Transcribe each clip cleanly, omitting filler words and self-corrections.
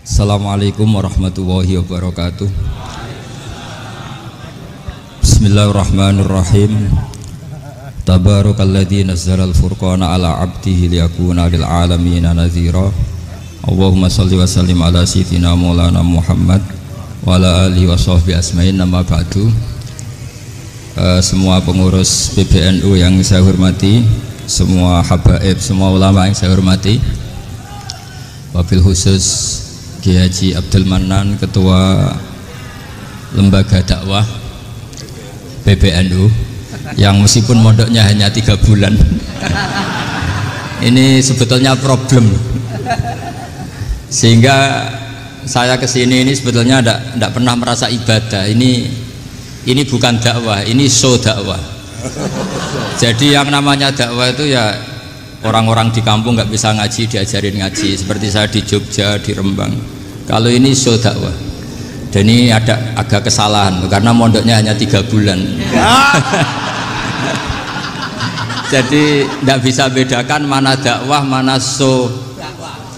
Assalamualaikum warahmatullahi wabarakatuh. Bismillahirrahmanirrahim. Tabarakalladzi nazzalal furqana ala 'abdihi liyakuna lil 'alamina nadhira. Allahumma shalli wa sallim ala sayyidina Maulana Muhammad wa ala alihi wa sahbihi asma'in. Nama ba'du. Semua pengurus PBNU yang saya hormati, semua habaib, semua ulama yang saya hormati, wabil khusus Kiai Haji Abdul Manan, Ketua Lembaga Dakwah PBNU, yang meskipun mondoknya hanya 3 bulan ini sebetulnya problem, sehingga saya kesini ini sebetulnya tidak pernah merasa ibadah. Ini bukan dakwah, ini show dakwah. Jadi yang namanya dakwah itu ya orang-orang di kampung nggak bisa ngaji diajarin ngaji, seperti saya di Jogja, di Rembang. Kalau ini show dakwah, dan ini ada agak kesalahan karena mondoknya hanya 3 bulan. Jadi tidak bisa bedakan mana dakwah mana show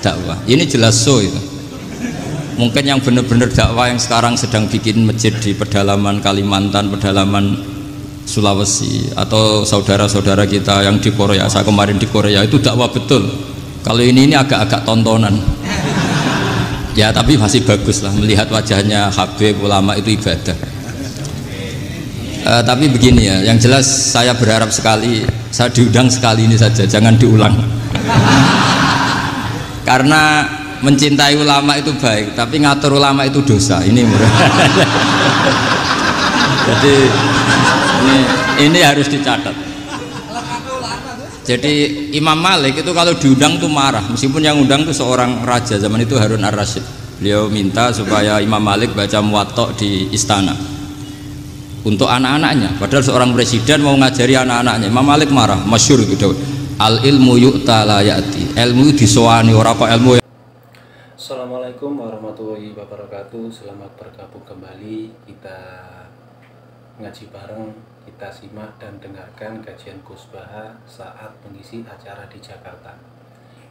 dakwah. Ini jelas show itu. Mungkin yang benar-benar dakwah yang sekarang sedang bikin masjid di pedalaman Kalimantan, pedalaman Sulawesi, atau saudara-saudara kita yang di Korea, saya kemarin di Korea, itu dakwah betul. Kalau ini agak-agak tontonan ya, tapi masih bagus lah melihat wajahnya habib ulama, itu ibadah. Tapi begini ya, yang jelas saya berharap sekali, saya diundang sekali ini saja, jangan diulang. Karena mencintai ulama itu baik, tapi ngatur ulama itu dosa. Ini murah. Jadi ini harus dicatat. Jadi Imam Malik itu kalau diundang tuh marah, meskipun yang undang tuh seorang raja zaman itu, Harun ar-Rasyid. Beliau minta supaya Imam Malik baca Muwatta di istana untuk anak-anaknya, padahal seorang presiden mau ngajari anak-anaknya. Imam Malik marah, masyhur gitu, al ilmu yu'ta la ya'ti, ilmu disowani ora kok ilmu. Assalamualaikum warahmatullahi wabarakatuh. Selamat bergabung kembali, kita ngaji bareng, kita simak dan dengarkan kajian Gus Baha saat mengisi acara di Jakarta.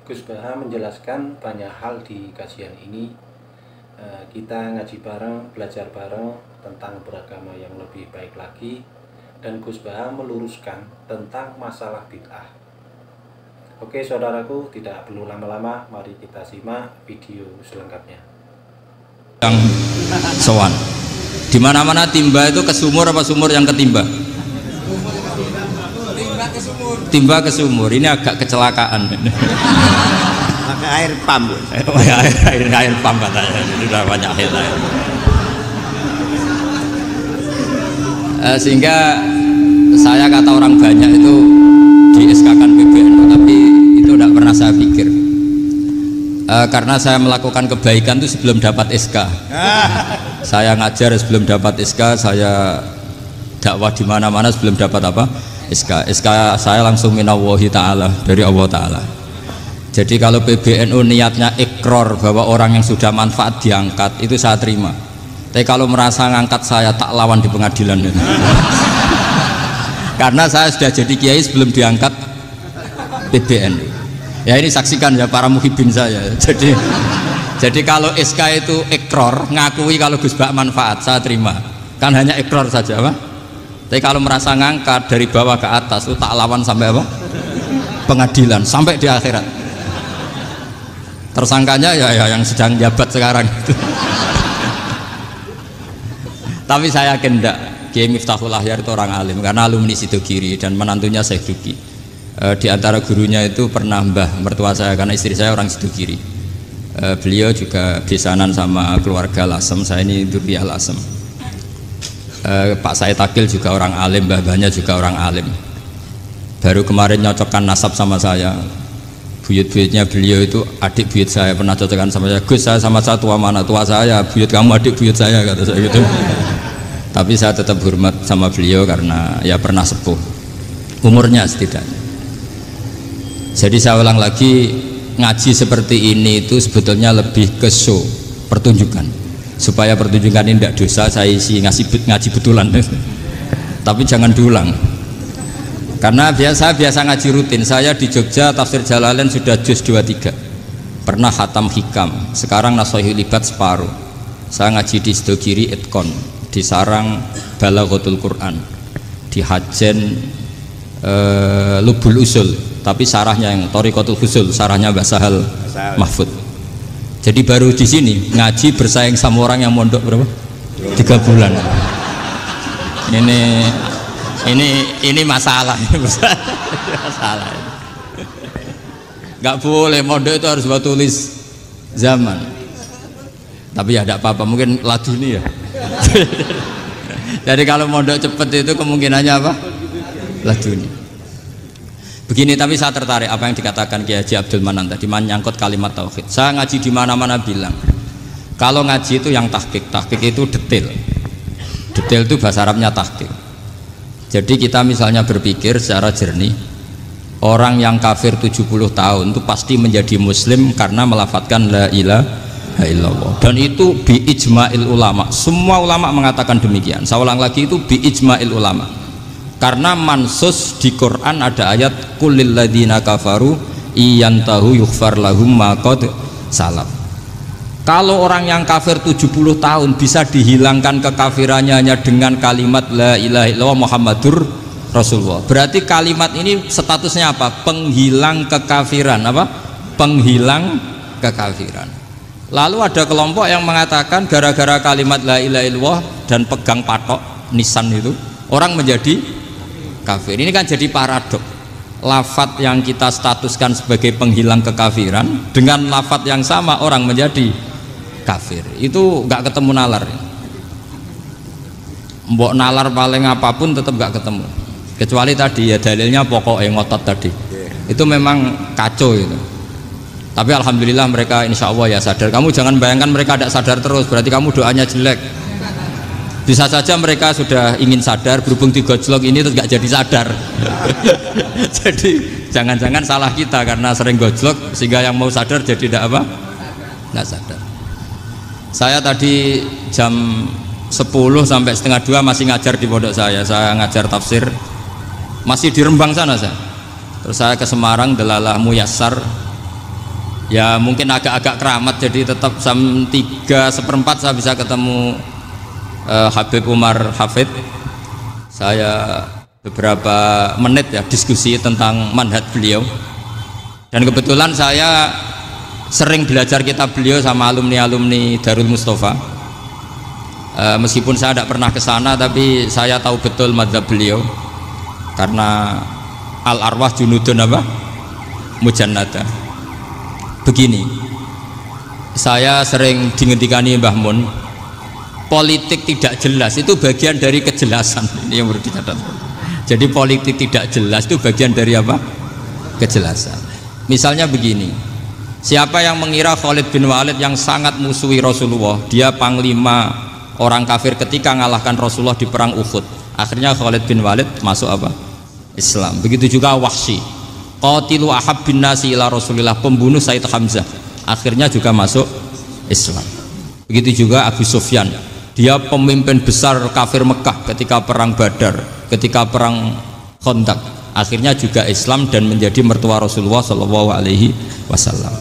Gus Baha menjelaskan banyak hal di kajian ini. Kita ngaji bareng, belajar bareng tentang beragama yang lebih baik lagi, dan Gus Baha meluruskan tentang masalah bid'ah. Oke saudaraku, tidak perlu lama-lama, mari kita simak video selengkapnya. Yang sowan di mana-mana timba itu ke sumur apa sumur yang ketimba? Timba ke sumur. Ini agak kecelakaan. Pakai air pump. air pump katanya. Ini udah banyak air. Sehingga saya kata orang banyak itu di SK-kan PBNU, tapi itu tidak pernah saya pikir. Karena saya melakukan kebaikan itu sebelum dapat SK. Saya ngajar sebelum dapat SK, saya dakwah di mana-mana sebelum dapat apa? SK. SK saya langsung minallahi ta'ala, dari Allah Ta'ala. Jadi kalau PBNU niatnya ikrar bahwa orang yang sudah manfaat diangkat, itu saya terima. Tapi kalau merasa ngangkat saya, tak lawan di pengadilan. Karena saya sudah jadi kiai sebelum diangkat PBNU. Ya ini saksikan ya para muhibin saya. Jadi kalau SK itu ikrar, ngakui kalau Gus Bak manfaat, saya terima. Kan hanya ikrar saja, Pak. Tapi kalau merasa ngangkat dari bawah ke atas, itu tak lawan sampai apa? Pengadilan, sampai di akhirat. Tersangkanya ya yang sedang jabat sekarang itu. Tapi saya yakin enggak, Kiai Miftahul Ahyar itu orang alim, karena alumni Sidogiri dan menantunya Syekh Duki. Di antara gurunya itu pernah mbah mertua saya, karena istri saya orang Sidogiri. Beliau juga besanan sama keluarga Lasem, saya ini Durriyah Lasem. Pak Said Akil juga orang alim, mbah-mbahnya juga orang alim. Baru kemarin nyocokkan nasab sama saya. Buyut-buyutnya beliau itu adik buyut saya, pernah cocokkan sama saya. Gus, saya sama saya tua mana? Tua saya, buyut kamu adik buyut saya, kata saya gitu. Tapi saya tetap hormat sama beliau karena ya pernah sepuh umurnya setidaknya. Jadi saya ulang lagi, ngaji seperti ini itu sebetulnya lebih ke show, pertunjukan, supaya pertunjukan ini tidak dosa. Saya isi ngaji betulan. Tapi jangan diulang, karena biasa ngaji rutin. Saya di Jogja tafsir Jalalain sudah juz 23, pernah khatam hikam, sekarang Nasohul Libat separuh. Saya ngaji di Sidogiri Itkon, di Sarang Balaghatul Quran, di Hajen Lubul Usul, tapi sarahnya yang Thariqatul Usul, sarahnya Mbah Sahal Mahfud. Jadi baru di sini ngaji bersaing sama orang yang mondok berapa? 3 bulan. Ini masalah, masalah. Nggak boleh mondok itu harus buat tulis zaman. Tapi ya tidak apa-apa, mungkin laduni ya. Jadi kalau mondok cepet itu kemungkinannya apa? Laduni. Begini, tapi saya tertarik apa yang dikatakan Kiai Haji Abdul Manan tadi menyangkut kalimat tauhid. Saya ngaji di mana-mana bilang, kalau ngaji itu yang tahqiq itu detail. Detail itu bahasa Arabnya tahqiq. Jadi kita misalnya berpikir secara jernih, orang yang kafir 70 tahun itu pasti menjadi muslim karena melafadzkan la ilaha illallah. Dan itu bi ijma'il ulama. Semua ulama mengatakan demikian. Saya ulang lagi, itu bi ijma'il ulama. Karena mansus di Quran ada ayat kulil ladina kafaru iyantahu yughfar lahum ma qad salaf. Kalau orang yang kafir 70 tahun bisa dihilangkan kekafirannya hanya dengan kalimat la ilaha illallah Muhammadur Rasulullah. Berarti kalimat ini statusnya apa? Penghilang kekafiran, apa? Penghilang kekafiran. Lalu ada kelompok yang mengatakan gara-gara kalimat la ilaha illallah dan pegang patok nisan itu orang menjadi kafir. Ini kan jadi paradok. Lafat yang kita statuskan sebagai penghilang kekafiran dengan lafat yang sama orang menjadi kafir. Itu nggak ketemu nalar. Mbok nalar paling apapun tetap nggak ketemu. Kecuali tadi ya dalilnya pokok yang ngotot tadi. Itu memang kacau itu. Tapi alhamdulillah mereka insya Allah ya sadar. Kamu jangan bayangkan mereka tidak sadar terus, berarti kamu doanya jelek. Bisa saja mereka sudah ingin sadar, berhubung digojlok ini terus nggak jadi sadar. Jadi jangan-jangan salah kita karena sering gojlok sehingga yang mau sadar jadi tidak apa? Nggak sadar. Saya tadi jam 10 sampai setengah 2 masih ngajar di pondok saya ngajar tafsir, masih di Rembang sana saya. Terus saya ke Semarang, Delalah Muyassar, ya mungkin agak-agak keramat, jadi tetap jam 3:15 saya bisa ketemu Habib Umar Hafid. Saya beberapa menit ya diskusi tentang manhaj beliau, dan kebetulan saya sering belajar kitab beliau sama alumni-alumni Darul Mustafa. Meskipun saya tidak pernah ke sana, tapi saya tahu betul mazhab beliau karena al arwah junudun apa? Mujannada. Begini, saya sering dingendikani Mbah Mun, politik tidak jelas itu bagian dari kejelasan. Ini yang perlu dicatat. Jadi politik tidak jelas itu bagian dari apa? Kejelasan. Misalnya begini, siapa yang mengira Khalid bin Walid yang sangat musuhi Rasulullah, dia panglima orang kafir ketika ngalahkan Rasulullah di perang Uhud, akhirnya Khalid bin Walid masuk apa? Islam. Begitu juga Wahsy, qatilu ahabbin nasi ila Rasulillah, pembunuh Sayyid Hamzah, akhirnya juga masuk Islam. Begitu juga Abu Sufyan, dia pemimpin besar kafir Mekah ketika perang Badar, ketika perang Khandaq, akhirnya juga Islam dan menjadi mertua Rasulullah Shallallahu Alaihi Wasallam.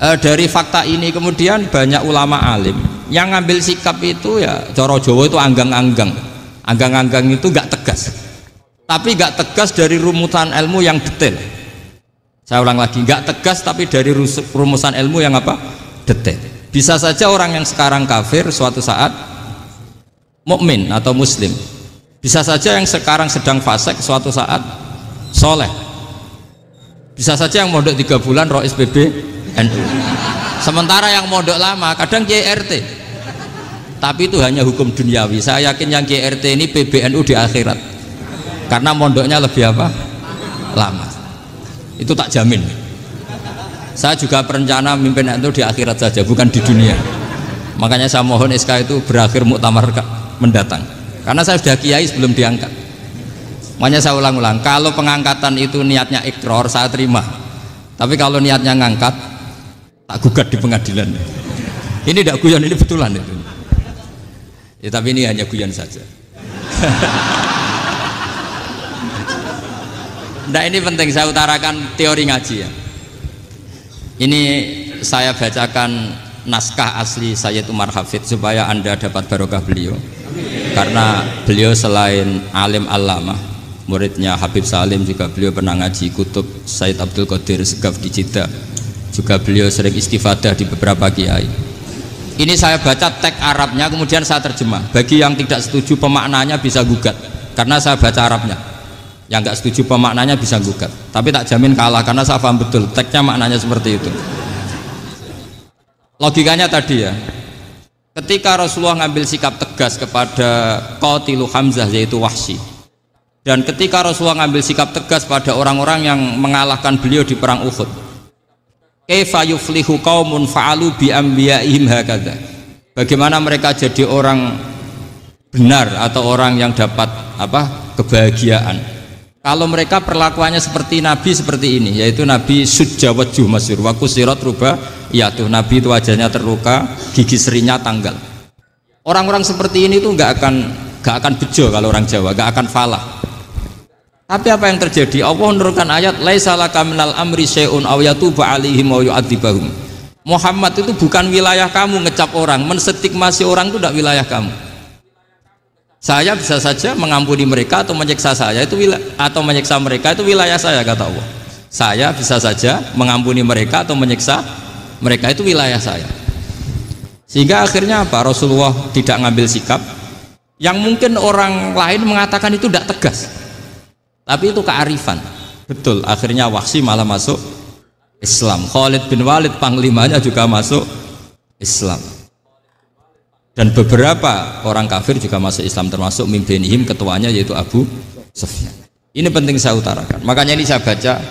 Dari fakta ini kemudian banyak ulama alim yang ngambil sikap itu ya coro Jawa itu anggang-anggang. Anggang-anggang itu gak tegas, tapi gak tegas dari rumusan ilmu yang detail. Saya ulang lagi, gak tegas tapi dari rumusan ilmu yang apa? Detail. Bisa saja orang yang sekarang kafir suatu saat mukmin atau muslim. Bisa saja yang sekarang sedang fasik suatu saat soleh. Bisa saja yang mondok 3 bulan Rois PBNU. Sementara yang mondok lama kadang KRT. Tapi itu hanya hukum duniawi. Saya yakin yang KRT ini PBNU di akhirat. Karena mondoknya lebih apa? Lama. Itu tak jamin. Saya juga berencana mimpin itu di akhirat saja, bukan di dunia. Makanya saya mohon SK itu berakhir muktamar mendatang. Karena saya sudah kiai sebelum diangkat. Makanya saya ulang-ulang, kalau pengangkatan itu niatnya ikrar, saya terima. Tapi kalau niatnya ngangkat, tak gugat di pengadilan. Ini tidak guyon, ini betulan itu. Ya, tapi ini hanya guyon saja. Nah ini penting saya utarakan teori ngaji ya. Ini saya bacakan naskah asli Sayyid Umar Hafid supaya Anda dapat barokah beliau. Karena beliau selain alim allamah, muridnya Habib Salim, juga beliau pernah ngaji kutub Sayyid Abdul Qadir Segaf di Jeddah. Juga beliau sering istifadah di beberapa kiai. Ini saya baca teks Arabnya, kemudian saya terjemah. Bagi yang tidak setuju pemaknanya bisa gugat, karena saya baca Arabnya. Yang nggak setuju pemaknanya bisa gugat, tapi tak jamin kalah karena saya paham betul teksnya maknanya seperti itu. Logikanya tadi ya, ketika Rasulullah ngambil sikap tegas kepada Qatilu Hamzah yaitu Wahsy, dan ketika Rasulullah ngambil sikap tegas pada orang-orang yang mengalahkan beliau di perang Uhud, kaifa yuflihu qaumun fa'alu bi anbiya'ihim hakadha, bagaimana mereka jadi orang benar atau orang yang dapat kebahagiaan kalau mereka perlakuannya seperti Nabi seperti ini, yaitu Nabi sujawajjuh masyhur wa kusirat ruba, ya tuh Nabi itu wajahnya terluka, gigi serinya tanggal. Orang-orang seperti ini tuh nggak akan bejo kalau orang Jawa, nggak akan falah. Tapi apa yang terjadi? Allah menurunkan ayat laisa laka minal amri syai'un aw yatuba 'alaihim aw yu'adzibahum. Muhammad itu bukan wilayah kamu ngecap orang, menstigmasi orang itu tidak wilayah kamu. Saya bisa saja mengampuni mereka atau menyiksa saya itu atau menyiksa mereka itu wilayah saya, kata Allah. Saya bisa saja mengampuni mereka atau menyiksa mereka itu wilayah saya. Sehingga akhirnya apa? Rasulullah tidak ngambil sikap yang mungkin orang lain mengatakan itu tidak tegas, tapi itu kearifan. Betul, akhirnya Wahsy malah masuk Islam. Khalid bin Walid panglimanya juga masuk Islam. Dan beberapa orang kafir juga masuk Islam, termasuk mimbenihim, ketuanya yaitu Abu Sufyan. Ini penting saya utarakan. Makanya ini saya baca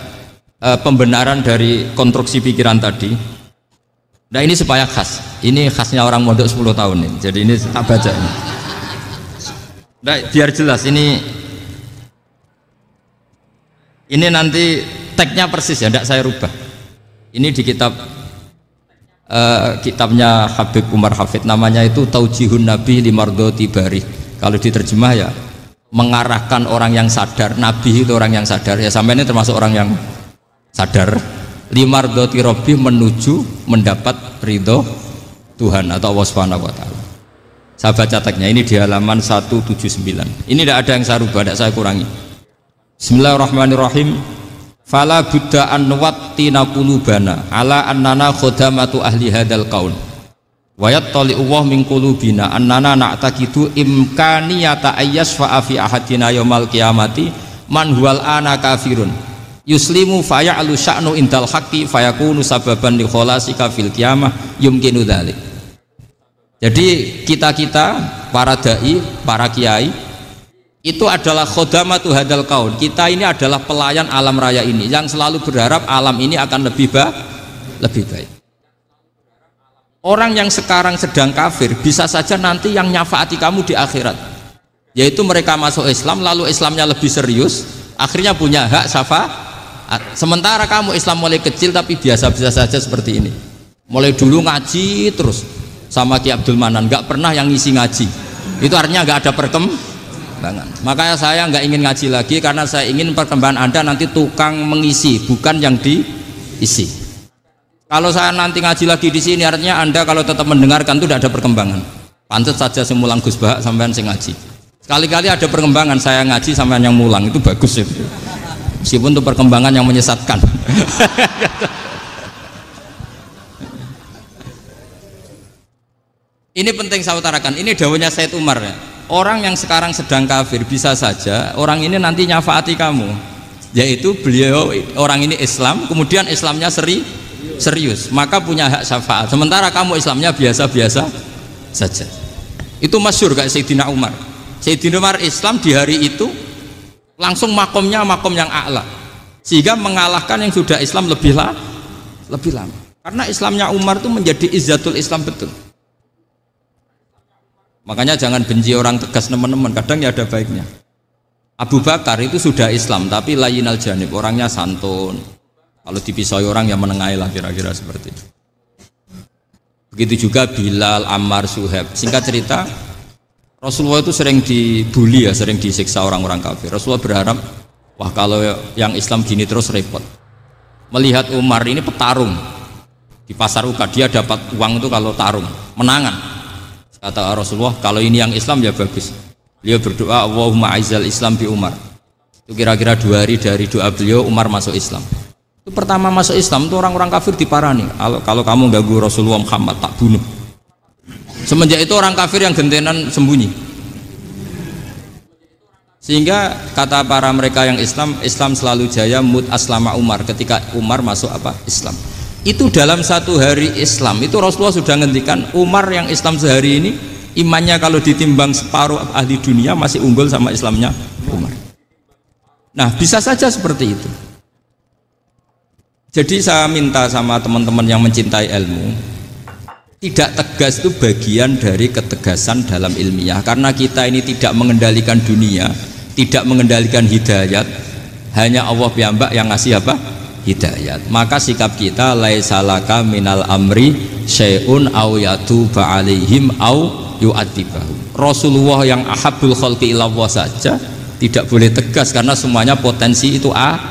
pembenaran dari konstruksi pikiran tadi. Nah ini supaya khas. Ini khasnya orang mondok 10 tahun ini. Jadi ini tak baca ini. Nah, biar jelas ini nanti teksnya persis ya, tidak saya rubah. Ini di kitabnya Habib Umar Hafid, namanya itu Taujihun Nabi Limardoti Bari. Kalau diterjemah ya mengarahkan orang yang sadar. Nabi itu orang yang sadar ya, sampai ini termasuk orang yang sadar. Limardoti Robbi, menuju mendapat ridho Tuhan atau Allah Subhanahu wa Ta'ala. Saya baca teksnya ini di halaman 179. Ini tidak ada yang saya rubah, tidak saya kurangi. Bismillahirrahmanirrahim. Fala buddha an nuwattina qulubana ala annana khodamatu ahli hadal qaul wa yattali'u wa min qulubina annana na'taqidu imkaniyata ayyasfa'a fi ahadina yaumal qiyamati man huwal ana kafirun yuslimu faya'lu sya'nu indal haqqi fayakunu sababan li kholasika fil qiyamah yumkinu dzalik. Jadi kita para dai, para kiai itu adalah khodamatu hadal kaun. Kita ini adalah pelayan alam raya ini yang selalu berharap alam ini akan lebih baik. Orang yang sekarang sedang kafir bisa saja nanti yang nyafaati kamu di akhirat, yaitu mereka masuk Islam lalu Islamnya lebih serius, akhirnya punya hak syafaat. Sementara kamu Islam mulai kecil tapi biasa-biasa saja seperti ini, mulai dulu ngaji terus sama Ki Abdul Manan, nggak pernah yang ngisi ngaji, itu artinya nggak ada perkembangan. Makanya saya nggak ingin ngaji lagi, karena saya ingin perkembangan Anda nanti tukang mengisi, bukan yang diisi. Kalau saya nanti ngaji lagi di sini, artinya Anda kalau tetap mendengarkan itu tidak ada perkembangan. Pantes saja semulang Gus Bahak sampean sing ngaji. Sekali-kali ada perkembangan, saya ngaji sampean yang mulang, itu bagus itu. Meskipun itu perkembangan yang menyesatkan. Ini penting saya utarakan. Ini dawuhnya Said Umar ya. Orang yang sekarang sedang kafir bisa saja orang ini nanti nyafaati kamu, yaitu beliau orang ini Islam, kemudian Islamnya serius, maka punya hak syafaat. Sementara kamu Islamnya biasa-biasa saja. Itu masyhur kayak Sayyidina Umar. Sayyidina Umar Islam di hari itu langsung makomnya makom yang a'la, sehingga mengalahkan yang sudah Islam lebih lama. Karena Islamnya Umar itu menjadi izzatul Islam betul. Makanya jangan benci orang tegas teman-teman, kadang ya ada baiknya. Abu Bakar itu sudah Islam tapi layinal janib, orangnya santun. Kalau dipisahi orang yang menengahi lah, kira-kira seperti itu. Begitu juga Bilal, Ammar, Suhaib. Singkat cerita, Rasulullah itu sering dibully ya, sering disiksa orang-orang kafir. Rasulullah berharap, wah kalau yang Islam gini terus repot. Melihat Umar ini petarung, Di pasar Uka dia dapat uang itu kalau tarung, menangan. Kata Rasulullah, kalau ini yang Islam ya bagus. Beliau berdoa, Allahumma aizal Islam bi Umar. Itu kira-kira 2 hari dari doa beliau, Umar masuk Islam. Itu pertama masuk Islam itu orang-orang kafir diparani. Kalau kamu ganggu Rasulullah Muhammad tak bunuh. Semenjak itu orang kafir yang gentenan sembunyi. Sehingga kata para mereka yang Islam selalu jaya mut aslama Umar, ketika Umar masuk Islam. Itu dalam 1 hari Islam itu Rasulullah sudah ngendikan Umar yang Islam sehari ini imannya kalau ditimbang separuh ahli dunia masih unggul sama Islamnya Umar. Nah, bisa saja seperti itu. Jadi saya minta sama teman-teman yang mencintai ilmu, tidak tegas itu bagian dari ketegasan dalam ilmiah, karena kita ini tidak mengendalikan dunia, tidak mengendalikan hidayat, hanya Allah piyambak yang ngasih hidayat. Maka sikap kita laisalaka minal amri syai'un aw yatuba alaihim aw yu'adzibahum. Rasulullah yang ahabbul khalqi ilallah saja tidak boleh tegas karena semuanya potensi itu ada.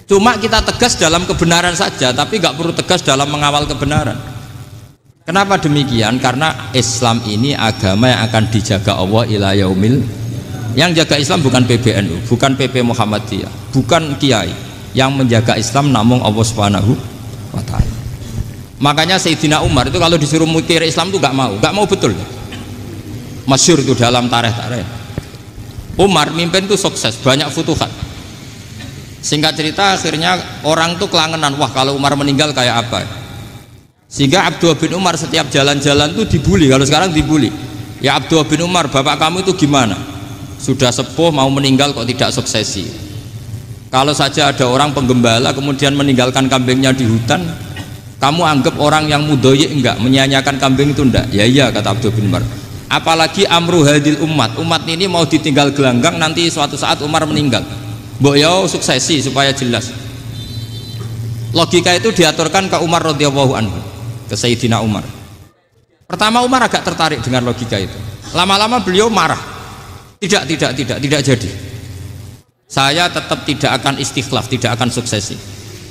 Cuma kita tegas dalam kebenaran saja, tapi nggak perlu tegas dalam mengawal kebenaran. Kenapa demikian? Karena Islam ini agama yang akan dijaga Allah ila yaumil. Yang jaga Islam bukan PBNU, bukan PP Muhammadiyah, bukan kiai. Yang menjaga Islam namun Allah Subhanahu wa ta'ala. Makanya Sayyidina Umar itu kalau disuruh mikir Islam itu gak mau betul. Masyhur itu dalam tarikh. Umar mimpin itu sukses, banyak futuhat. Singkat cerita akhirnya orang tuh kelangenan, wah kalau Umar meninggal kayak apa. Sehingga Abdullah bin Umar setiap jalan-jalan tuh dibully, kalau sekarang dibully. Ya Abdullah bin Umar, bapak kamu itu gimana? Sudah sepuh mau meninggal kok tidak suksesi. Kalau saja ada orang penggembala kemudian meninggalkan kambingnya di hutan, kamu anggap orang yang mudoyik enggak, menyanyiakan kambing itu enggak? Ya iya, kata Abdul bin Umar. Apalagi amru hadil umat ini mau ditinggal gelanggang, nanti suatu saat Umar meninggal. Mbok ya suksesi supaya jelas. Logika itu diaturkan ke Umar radhiyallahu anhu, ke Sayyidina Umar. Pertama Umar agak tertarik dengan logika itu. Lama-lama beliau marah. Tidak jadi. Saya tetap tidak akan istikhlaf, tidak akan suksesi.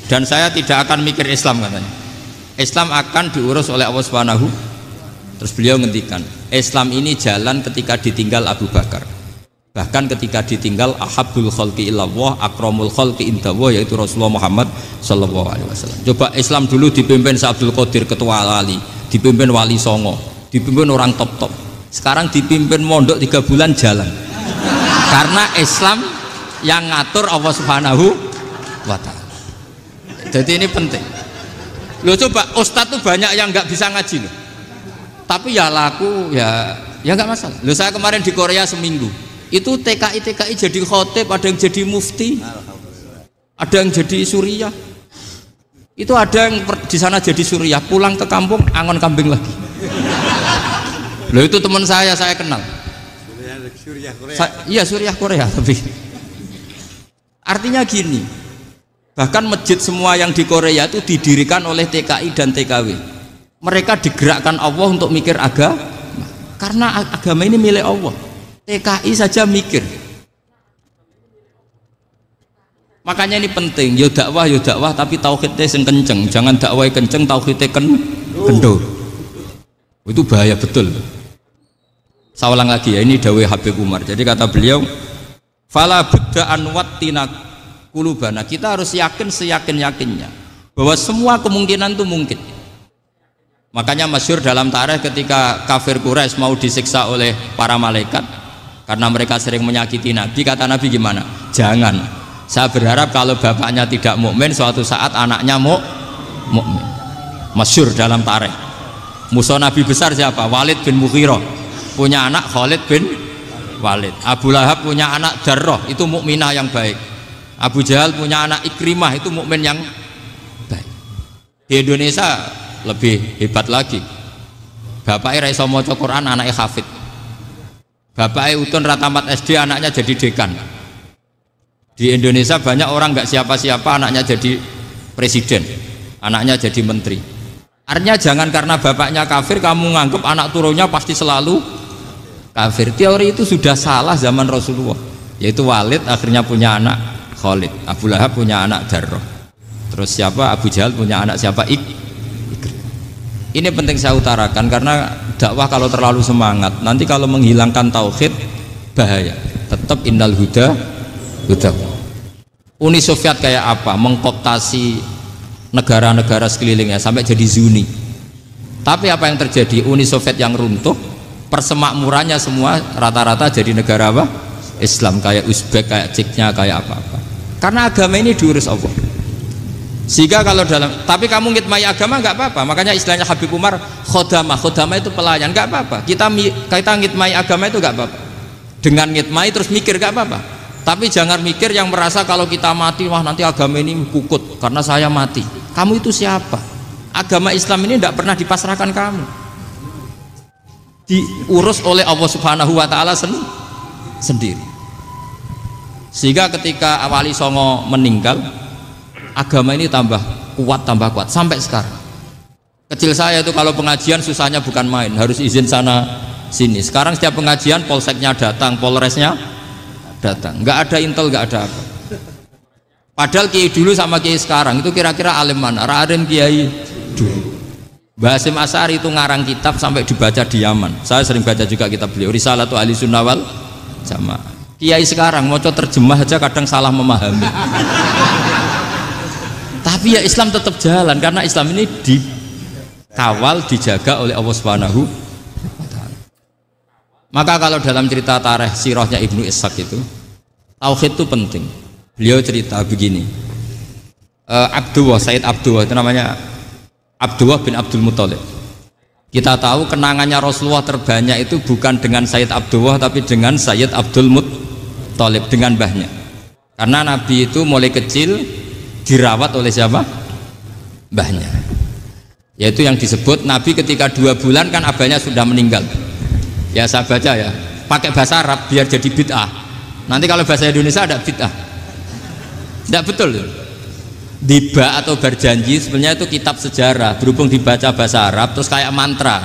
Dan saya tidak akan mikir Islam, katanya. Islam akan diurus oleh Allah Subhanahu. Terus beliau ngendikan, Islam ini jalan ketika ditinggal Abu Bakar. Bahkan ketika ditinggal ahabbul khalqi ilallah, akramul khalqi indallah, yaitu Rasulullah Muhammad sallallahu alaihi wasallam. Coba Islam dulu dipimpin Abdul Qadir ketua wali, dipimpin Wali Songo, dipimpin orang top. Sekarang dipimpin mondok 3 bulan jalan. Karena Islam yang ngatur Allah Subhanahu wa ta'ala. Jadi ini penting. Loh coba ustadz tuh banyak yang nggak bisa ngaji loh. Tapi ya laku ya nggak masalah. Loh saya kemarin di Korea seminggu. Itu TKI jadi khotib, ada yang jadi mufti. Ada yang jadi suriah. Itu ada yang di sana jadi suriah, pulang ke kampung angon kambing lagi. Loh itu teman saya kenal. Suriah Korea. Iya Suriah Korea tapi. Artinya gini, bahkan masjid semua yang di Korea itu didirikan oleh TKI dan TKW. Mereka digerakkan Allah untuk mikir agama, karena agama ini milik Allah. TKI saja mikir. Makanya ini penting, yo dakwah tapi tauhidnya sing kenceng, jangan dakwah kenceng tauhidnya kendor. Itu bahaya betul. Saya ulang lagi ya, ini dawuh Habib Umar. Jadi kata beliau, fala budda an wattina qulubana. Kita harus yakin seyakin-yakinnya bahwa semua kemungkinan itu mungkin. Makanya masyhur dalam tarikh ketika kafir Quraisy mau disiksa oleh para malaikat karena mereka sering menyakiti Nabi, kata Nabi gimana? Jangan. Saya berharap kalau bapaknya tidak mukmin, suatu saat anaknya mukmin. Masyhur dalam tarikh. Musuh Nabi besar siapa? Walid bin Mughirah. Punya anak Khalid bin Walid. Abu Lahab punya anak Darrah, itu mukminah yang baik. Abu Jahal punya anak Ikrimah, itu mukmin yang baik. Di Indonesia lebih hebat lagi. Bapaknya raiso maca Quran, anaknya hafid. Bapaknya utun ratamat SD, anaknya jadi dekan. Di Indonesia banyak orang nggak siapa-siapa, anaknya jadi presiden, anaknya jadi menteri. Artinya jangan karena bapaknya kafir kamu nganggep anak turunnya pasti selalu kafir. Teori itu sudah salah zaman Rasulullah. Yaitu Walid akhirnya punya anak Khalid, Abu Lahab punya anak Darrah. Terus Terus siapa? Abu Jahal punya anak siapa? Ikrimah. Ini penting saya utarakan karena dakwah kalau terlalu semangat, nanti kalau menghilangkan tauhid bahaya. Tetap innal huda. Uni Soviet kayak apa? Mengkooptasi negara-negara sekelilingnya sampai jadi zuni. Tapi apa yang terjadi? Uni Soviet yang runtuh, persemakmurannya semua rata-rata jadi negara apa? Islam, kayak Uzbek, kayak Ceknya, kayak apa-apa. Karena agama ini diurus Allah. Sehingga kalau tapi kamu ngitmai agama nggak apa-apa. Makanya istilahnya Habib Umar khodamah itu pelayan, nggak apa-apa. Kita ngitmai agama itu nggak apa-apa. Dengan ngitmai terus mikir nggak apa-apa. Tapi jangan mikir yang merasa kalau kita mati, wah nanti agama ini kukut karena saya mati. Kamu itu siapa? Agama Islam ini tidak pernah dipasrahkan kamu. Diurus oleh Allah Subhanahu wa Ta'ala sendiri. Sehingga ketika Wali Songo meninggal, agama ini tambah kuat sampai sekarang. Kecil saya itu kalau pengajian susahnya bukan main, harus izin sana sini. Sekarang setiap pengajian polseknya datang, polresnya datang, nggak ada intel, nggak ada apa. Padahal kiai dulu sama kiai sekarang itu kira-kira alim mana? Alim kiai dulu. Mbah Hasyim Asy'ari itu ngarang kitab sampai dibaca di Yaman. Saya sering baca juga kitab beliau, Risalatu Ahli Sunnah wal Jamaah. Kiai sekarang mau terjemah aja kadang salah memahami. Tapi ya Islam tetap jalan karena Islam ini dikawal, dijaga oleh Allah Subhanahu wa Ta'ala. Maka kalau dalam cerita tarikh sirahnya Ibnu Ishaq itu, tauhid itu penting. Beliau cerita begini, Sayyid Abdullah itu namanya Abdullah bin Abdul Muthalib. Kita tahu kenangannya Rasulullah terbanyak itu bukan dengan Sayyid Abdullah tapi dengan Sayyid Abdul Muthalib, dengan mbahnya. Karena Nabi itu mulai kecil dirawat oleh siapa? Mbahnya. Yaitu yang disebut Nabi ketika 2 bulan kan abahnya sudah meninggal. Ya saya baca ya, pakai bahasa Arab biar jadi bid'ah. Nanti kalau bahasa Indonesia ada bid'ah. Tidak betul. Diba atau berjanji sebenarnya itu kitab sejarah, berhubung dibaca bahasa Arab terus kayak mantra.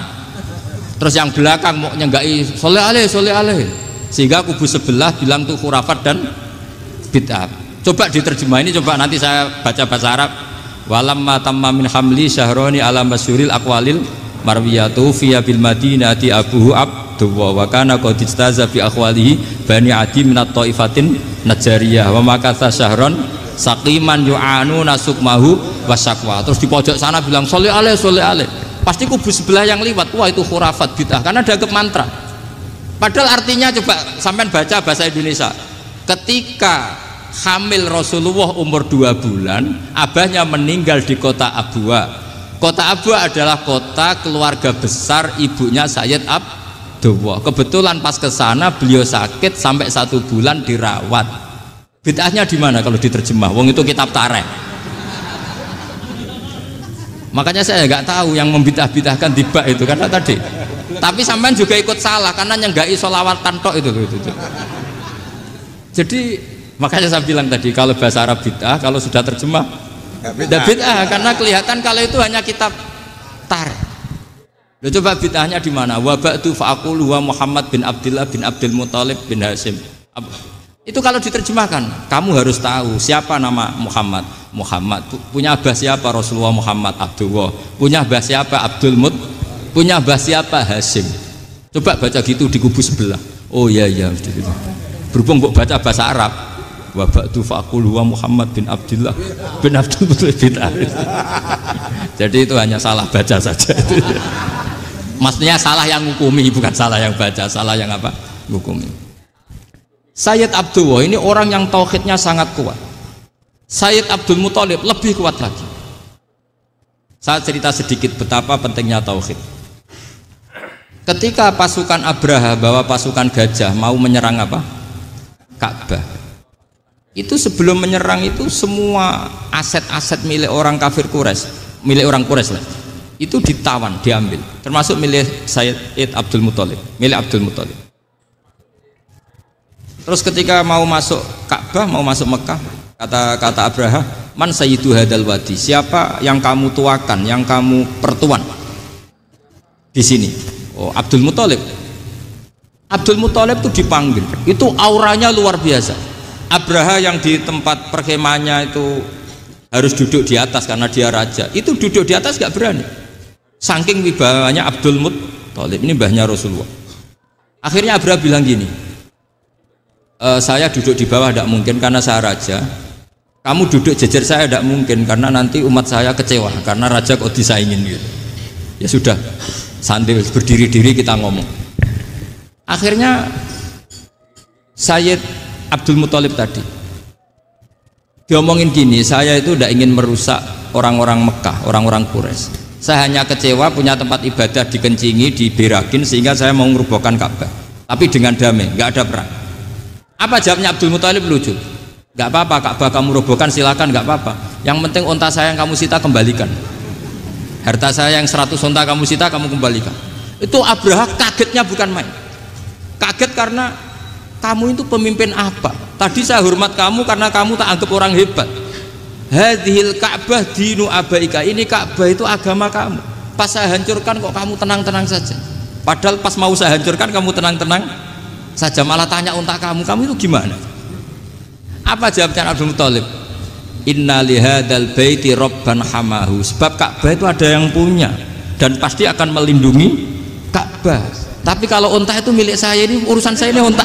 Terus yang belakang mau nyenggai soleh aleh, sehingga kubu sebelah bilang tuh khurafat dan bid'ah. Coba diterjemah ini, coba nanti saya baca bahasa Arab. Walamma tamma min hamli syahroni ala masyuril aqwalil marwiyatu fiya bil madinati abuhu abdullah wa kana qad istaza fi akhwalihi bani adi minat taifatin najariyah wa makatha syahron saqiman yu'anu nasukmahu wasakwa. Terus di pojok sana bilang soleh aleh, pasti kubu sebelah yang liwat, wah itu khurafat bid'ah karena dianggap mantra. Padahal artinya coba sampean baca bahasa Indonesia, ketika hamil Rasulullah umur 2 bulan, abahnya meninggal di kota Abwa. Kota Abwa adalah kota keluarga besar ibunya Sayyid Abdullah. Kebetulan pas ke sana beliau sakit sampai 1 bulan dirawat. Bid'ahnya di mana kalau diterjemah? Wong itu kitab tarikh. Makanya saya nggak tahu yang membidah-bidahkan tiba itu karena tadi. Tapi sampean juga ikut salah karena nyenggai sholawat tantok itu. Jadi makanya saya bilang tadi kalau bahasa Arab bid'ah, kalau sudah terjemah bid'ah karena kelihatan kalau itu hanya kitab tarikh. Loh, coba bid'ahnya di mana? Wa ba'du fa'aqulu wa Muhammad bin Abdullah bin Abdul Muthalib bin Hasyim. Itu kalau diterjemahkan, kamu harus tahu siapa nama Muhammad. Muhammad punya abah siapa? Rasulullah Muhammad Abdullah. Punya abah siapa? Abdul Mut. Punya abah siapa? Hasyim. Coba baca gitu di kubu sebelah. Oh iya gitu. Berhubung kok baca bahasa Arab. Wa ba'du fa'aqulu wa Muhammad bin Abdullah bin Abdul Muthalib bin Hasyim. Jadi itu hanya salah baca saja. Maksudnya salah yang ngukumi, bukan salah yang baca, salah yang apa? Ngukumi. Sayyid Abdullah ini orang yang tauhidnya sangat kuat. Sayyid Abdul Muthalib lebih kuat lagi. Saya cerita sedikit betapa pentingnya tauhid. Ketika pasukan Abraha bawa pasukan gajah mau menyerang apa? Ka'bah. Itu sebelum menyerang itu semua aset-aset milik orang kafir Quraisy, milik orang Quraisy lah, itu ditawan, diambil, termasuk milik Sayyid Abdul Muthalib, milik Abdul Muthalib. Terus ketika mau masuk Ka'bah, mau masuk Mekah, kata Abraha, man sayyidu hadal wadi, siapa yang kamu tuakan, yang kamu pertuan di sini? Oh, Abdul Muthalib. Abdul Muthalib itu dipanggil, itu auranya luar biasa. Abraha yang di tempat perkemahannya itu harus duduk di atas karena dia raja. Itu duduk di atas gak berani. Saking wibawanya Abdul Muttalib, ini mbahnya Rasulullah. Akhirnya Abraha bilang gini, saya duduk di bawah tidak mungkin karena saya raja. Kamu duduk jejer saya tidak mungkin karena nanti umat saya kecewa karena raja kok disaingin gitu. Ya sudah, santai berdiri-diri kita ngomong. Akhirnya Sayyid Abdul Muttalib tadi diomongin gini, saya itu tidak ingin merusak orang-orang Mekah, orang-orang Quraisy. Saya hanya kecewa punya tempat ibadah dikencingi, diberakin sehingga saya mau merubuhkan Ka'bah. Tapi dengan damai, nggak ada perang. Apa jawabnya Abdul Muttalib? Lucu. Nggak apa-apa, Ka'bah kamu robohkan silakan, nggak apa-apa. Yang penting unta saya yang kamu sita kembalikan. Harta saya yang 100 unta kamu sita kamu kembalikan. Itu Abraha kagetnya bukan main. Kaget karena kamu itu pemimpin apa? Tadi saya hormat kamu karena kamu tak anggap orang hebat. Hadhil Ka'bah dinu abaika, ini Ka'bah itu agama kamu. Pas saya hancurkan kok kamu tenang-tenang saja. Padahal pas mau saya hancurkan kamu tenang-tenang saja, malah tanya unta kamu itu gimana? Apa jawabnya Abdul Muttalib? Inna lihadal baiti robban hamahu, sebab Ka'bah itu ada yang punya dan pasti akan melindungi Ka'bah. Tapi kalau unta itu milik saya, ini urusan saya, ini unta.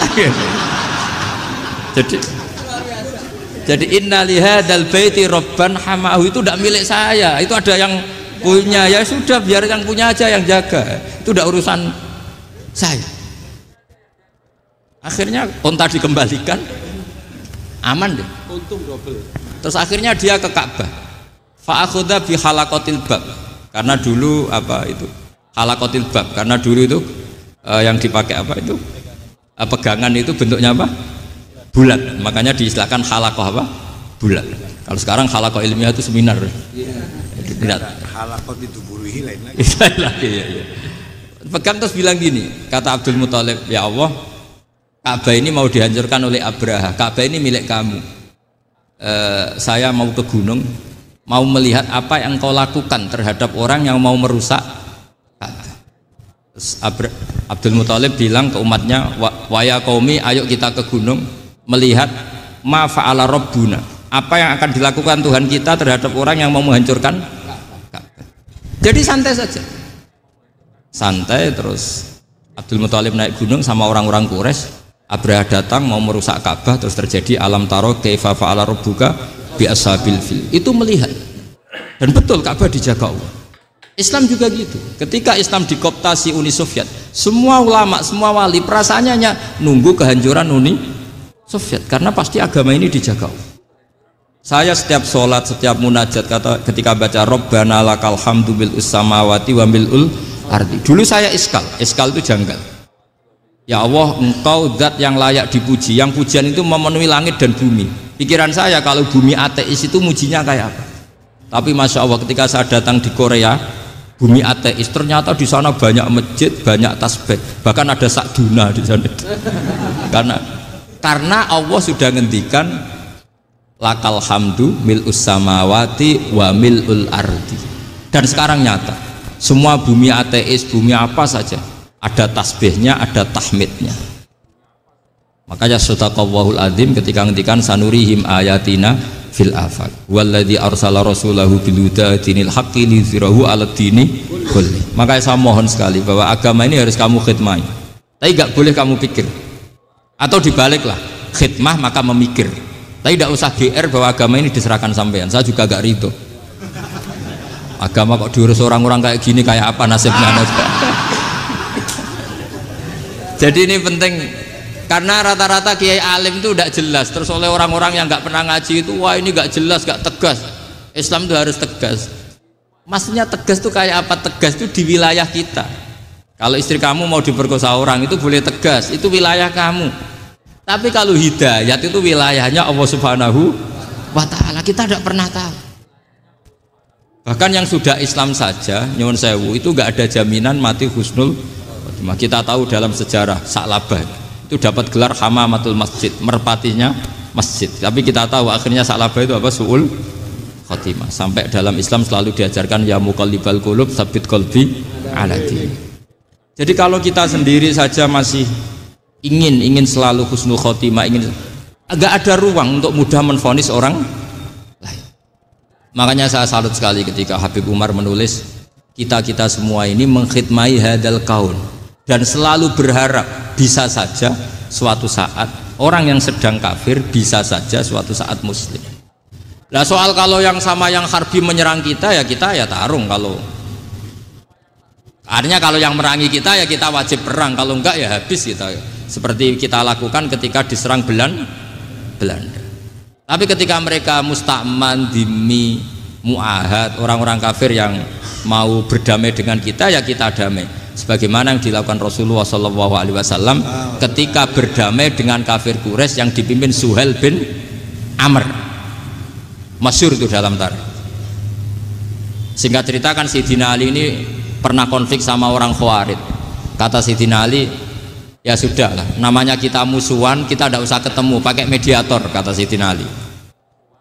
Jadi inna lihadal baiti robban hamahu itu tidak milik saya, itu ada yang punya. Ya sudah, biar yang punya aja yang jaga, itu tidak urusan saya. Akhirnya unta dikembalikan, aman deh, untung double. Terus akhirnya dia ke Ka'bah, fa'akhudha bi halaqatil bab, karena dulu apa itu halaqatil bab, karena dulu itu yang dipakai apa itu pegangan itu bentuknya apa, bulat, makanya diistilahkan halaqah apa, bulat. Kalau sekarang halaqah ilmiah itu seminar. Tidak. Halaqah itu buruhi lain lagi. Ya. Pegang terus bilang gini, kata Abdul Muttalib, ya Allah, Ka'bah ini mau dihancurkan oleh Abraha, Ka'bah ini milik kamu. Saya mau ke gunung, mau melihat apa yang kau lakukan terhadap orang yang mau merusak Ka'bah. Abdul Muttalib bilang ke umatnya, wa ya qaumi, ayo kita ke gunung melihat ma fa'ala rabbuna, apa yang akan dilakukan Tuhan kita terhadap orang yang mau menghancurkan Ka'bah. Jadi santai saja, santai. Terus Abdul Muttalib naik gunung sama orang-orang Quraisy. Abraha datang mau merusak Ka'bah, terus terjadi alam taro kaifa fa'ala rabbuka bi ashabil fil. Itu melihat, dan betul Ka'bah dijaga Allah. Islam juga gitu. Ketika Islam dikooptasi Uni Soviet, semua ulama, semua wali perasaannya hanya nunggu kehancuran Uni Soviet, karena pasti agama ini dijaga Allah. Saya setiap sholat, setiap munajat, ketika baca Rabbana lakal hamdu bil samawati wa mil'ul ardi. Dulu saya iskal itu janggal. Ya Allah, engkau zat yang layak dipuji, yang pujian itu memenuhi langit dan bumi. Pikiran saya kalau bumi ateis itu mujinya kayak apa? Tapi Masya Allah, ketika saya datang di Korea, bumi ateis, ternyata di sana banyak masjid, banyak tasbih, bahkan ada sakduna di sana. Karena Allah sudah ngendikan lakal hamdu mil'us samawati wa mil'ul ardi. Dan sekarang nyata, semua bumi ateis, bumi apa saja, ada tasbihnya, ada tahmidnya. Makanya sadaqallahul adzim ketika ngendikan sanurihim ayatina fil afaq walladzi arsala rasulahu bil huda dinil haqqi liyuzhirahu 'alad dini kulli. Makanya saya mohon sekali bahwa agama ini harus kamu khidmah, tapi enggak boleh kamu pikir, atau dibaliklah, khidmah maka memikir, tapi tidak usah GR bahwa agama ini diserahkan sampean. Saya juga agak ridho, agama kok diurus orang-orang kayak gini, kayak apa nasibnya. Jadi ini penting, karena rata-rata kiai alim itu tidak jelas, terus oleh orang-orang yang nggak pernah ngaji itu, wah ini nggak jelas, nggak tegas. Islam itu harus tegas. Maksudnya tegas itu kayak apa? Tegas itu di wilayah kita. Kalau istri kamu mau diperkosa orang itu boleh tegas, itu wilayah kamu. Tapi kalau hidayat itu wilayahnya Allah Subhanahu wa Ta'ala, kita tidak pernah tahu. Bahkan yang sudah Islam saja, nyuwun sewu, itu nggak ada jaminan mati husnul. Kita tahu dalam sejarah Sa'labah itu dapat gelar hamamatul masjid, merpatinya masjid. Tapi kita tahu akhirnya Sa'labah itu apa? Su'ul khotimah. Sampai dalam Islam selalu diajarkan ya muqallibal qulub tsabbit qalbi ala din. Jadi kalau kita sendiri saja masih ingin selalu husnul khotimah, agak ada ruang untuk mudah menvonis orang lain. Makanya saya salut sekali ketika Habib Umar menulis kita semua ini mengkhidmai hadal kaun dan selalu berharap bisa saja suatu saat orang yang sedang kafir bisa saja suatu saat muslim. Nah soal kalau yang sama yang harbi menyerang kita ya tarung, kalau artinya kalau yang merangi kita ya kita wajib perang, kalau enggak ya habis kita, seperti kita lakukan ketika diserang Belanda. Tapi ketika mereka musta'man, dhimmi, mu'ahad, orang-orang kafir yang mau berdamai dengan kita ya kita damai, sebagaimana yang dilakukan Rasulullah SAW ketika berdamai dengan kafir Quraisy yang dipimpin Suhail bin Amr, masyhur itu dalam tarikh. Singkat cerita kan Sayyidina Ali ini pernah konflik sama orang Khawarij. Kata Sayyidina Ali, ya sudahlah, namanya kita musuhan, kita tidak usah ketemu, pakai mediator, kata Sayyidina Ali.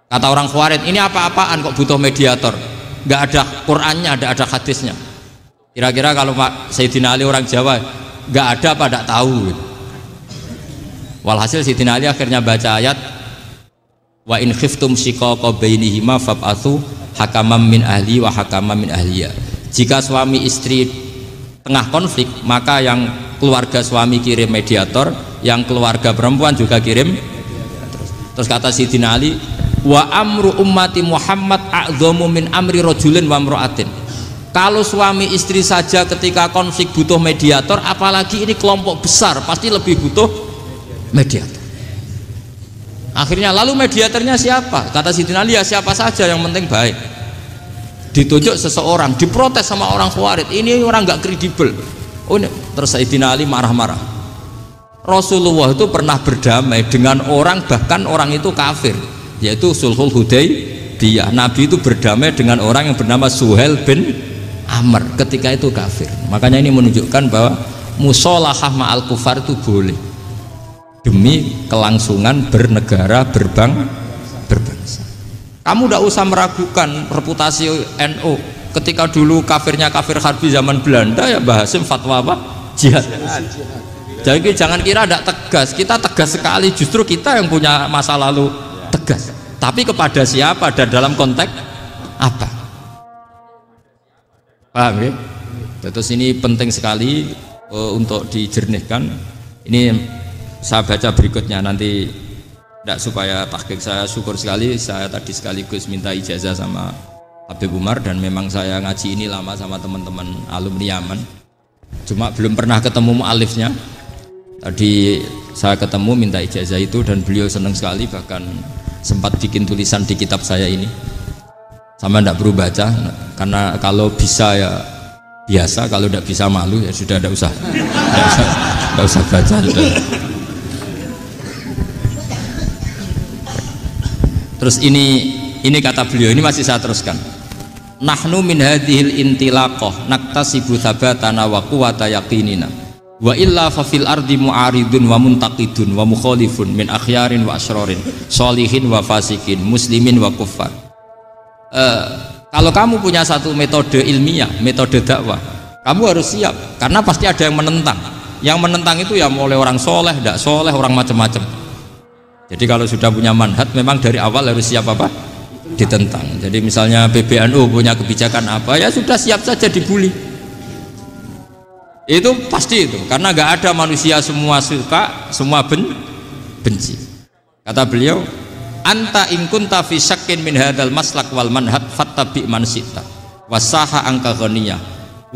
Kata orang Khawarij, ini apa-apaan kok butuh mediator, nggak ada Qur'annya, ada hadisnya. Kira-kira kalau Pak Sayyidina Ali orang Jawa, nggak ada apa tidak tahu. Walhasil Sayyidina Ali akhirnya baca ayat wa in khiftum shiqaqa bainihima fab'atsu hakaman min ahli wa hakaman min ahliya. Jika suami istri tengah konflik, maka yang keluarga suami kirim mediator, yang keluarga perempuan juga kirim. Terus kata Sayyidina Ali, wa amru ummati Muhammad a'dhamu min amri rajulin wa imra'atin. Kalau suami istri saja ketika konflik butuh mediator, apalagi ini kelompok besar pasti lebih butuh mediator. Akhirnya lalu mediatornya siapa? Kata Sayyidina Ali, ya siapa saja yang penting baik. Ditunjuk seseorang, diprotes sama orang Khawarij, ini orang nggak kredibel. Oh, terus Sayyidina Ali marah-marah. Rasulullah itu pernah berdamai dengan orang, bahkan orang itu kafir, yaitu Sulhul Hudaybiyah. Nabi itu berdamai dengan orang yang bernama Suhail bin Amr ketika itu kafir. Makanya ini menunjukkan bahwa musolahah ma'al kufar itu boleh demi kelangsungan bernegara, berbangsa. Kamu tidak usah meragukan reputasi NU. Ketika dulu kafirnya kafir harbi zaman Belanda, ya Mbah Hasim fatwa apa? Jihad. Jadi jangan kira tidak tegas, kita tegas sekali, justru kita yang punya masa lalu tegas. Tapi kepada siapa dan dalam konteks apa? Paham ya? Terus ini penting sekali untuk dijernihkan. Ini saya baca berikutnya nanti, tidak supaya tahqiq. Saya syukur sekali, saya tadi sekaligus minta ijazah sama Habib Umar, dan memang saya ngaji ini lama sama teman-teman alumni Yaman, cuma belum pernah ketemu mu'alifnya. Tadi saya ketemu minta ijazah itu dan beliau senang sekali, bahkan sempat bikin tulisan di kitab saya ini. Sama tidak perlu baca, karena kalau bisa ya biasa, kalau tidak bisa malu ya sudah, tidak usah baca sudah. Terus ini kata beliau, ini masih saya teruskan. Nahnu min hadhil intilaqah naktasibu thabatana wa quwwata yaqinina wa illa fa fil ardi mu'aridun wa muntaqidun wa mukhalifun min akhyarin wa asrarin sholihin wa fasikin muslimin wa kuffar. Kalau kamu punya satu metode ilmiah, metode dakwah, kamu harus siap, karena pasti ada yang menentang. Yang menentang itu ya mulai orang soleh, tidak soleh, orang macam-macam. Jadi kalau sudah punya manhaj, memang dari awal harus siap apa? Ditentang. Jadi misalnya PBNU punya kebijakan apa, ya sudah siap saja dibully. Itu pasti itu, karena nggak ada manusia semua suka, semua benci. Kata beliau, anta in kunta fi syakkin min hadzal maslak wal manhaj fattabi man syi'ta wasaha angka ghaniyah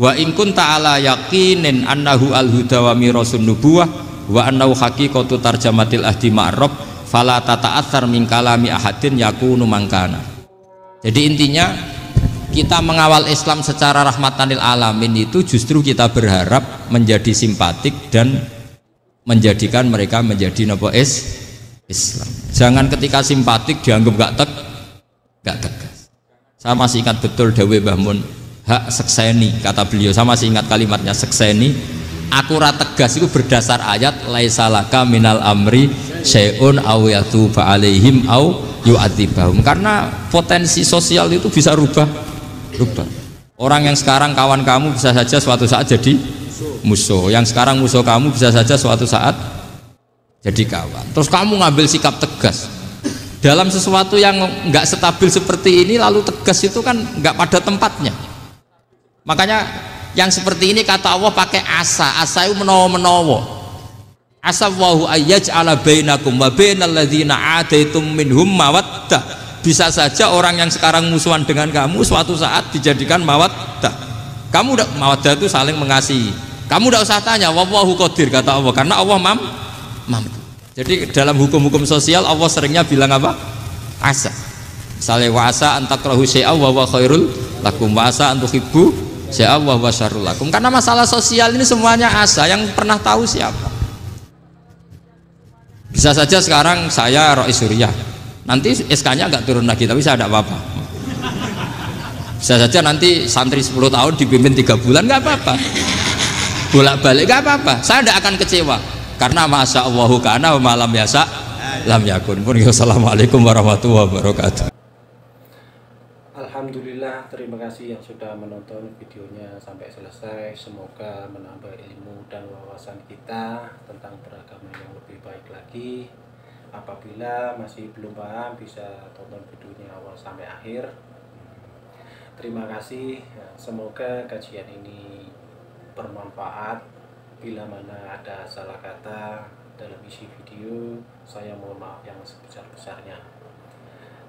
wa in kunta ala yaqinin annahu al huda wa mirasun nubuwah wa annahu haqiqatu tarjamatil ahdi ma'rab fala tata'atsar min kalami ahadin yakunu mangkana. Jadi intinya kita mengawal Islam secara rahmatan lil alamin itu justru kita berharap menjadi simpatik dan menjadikan mereka menjadi napa Islam. Jangan ketika simpatik dianggap gak tegas. Saya masih ingat betul dawuh Mbah Mun, hak sekseni, kata beliau, saya masih ingat kalimatnya, sekseni akurat tegas itu berdasar ayat laisalaka minal amri syai'un aw yatuba alaihim aw yu'adzibahum, karena potensi sosial itu bisa rubah. Orang yang sekarang kawan kamu bisa saja suatu saat jadi musuh, yang sekarang musuh kamu bisa saja suatu saat jadi kawan. Terus kamu ngambil sikap tegas, Dalam sesuatu yang nggak stabil seperti ini lalu tegas itu kan nggak pada tempatnya. Makanya yang seperti ini kata Allah pakai asa. Asa itu menawa-menawa. Asa wahu ayyaj'ala bainakum wa bainal ladzina ataitum minhum mawaddah. Bisa saja orang yang sekarang musuhan dengan kamu suatu saat dijadikan mawaddah. Kamu udah mawaddah itu saling mengasihi. Kamu udah usah tanya wallahu qadir kata Allah karena Allah mampu. Jadi dalam hukum-hukum sosial Allah seringnya bilang apa? Asa. Misalnya wa asa an takrahu syai'an wa huwa khairul lakum wa asa an tuhibbu syai'an wa huwa syarrul lakum. Karena masalah sosial ini semuanya asa, yang pernah tahu siapa? Bisa saja sekarang saya Rois Surya. Nanti SK-nya enggak turun lagi tapi saya tidak apa-apa. Bisa saja nanti santri 10 tahun dipimpin 3 bulan enggak apa-apa. Bolak-balik enggak apa-apa. Saya tidak akan kecewa. Karena masya Allahu kana wa malam yasa lam yakun. Assalamualaikum warahmatullahi wabarakatuh. Alhamdulillah, terima kasih yang sudah menonton videonya sampai selesai. Semoga menambah ilmu dan wawasan kita tentang beragama yang lebih baik lagi. Apabila masih belum paham bisa tonton videonya awal sampai akhir. Terima kasih. Semoga kajian ini bermanfaat. Bila mana ada salah kata dalam isi video, saya mohon maaf yang sebesar-besarnya.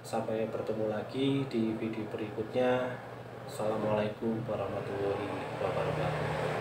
Sampai bertemu lagi di video berikutnya. Assalamualaikum warahmatullahi wabarakatuh.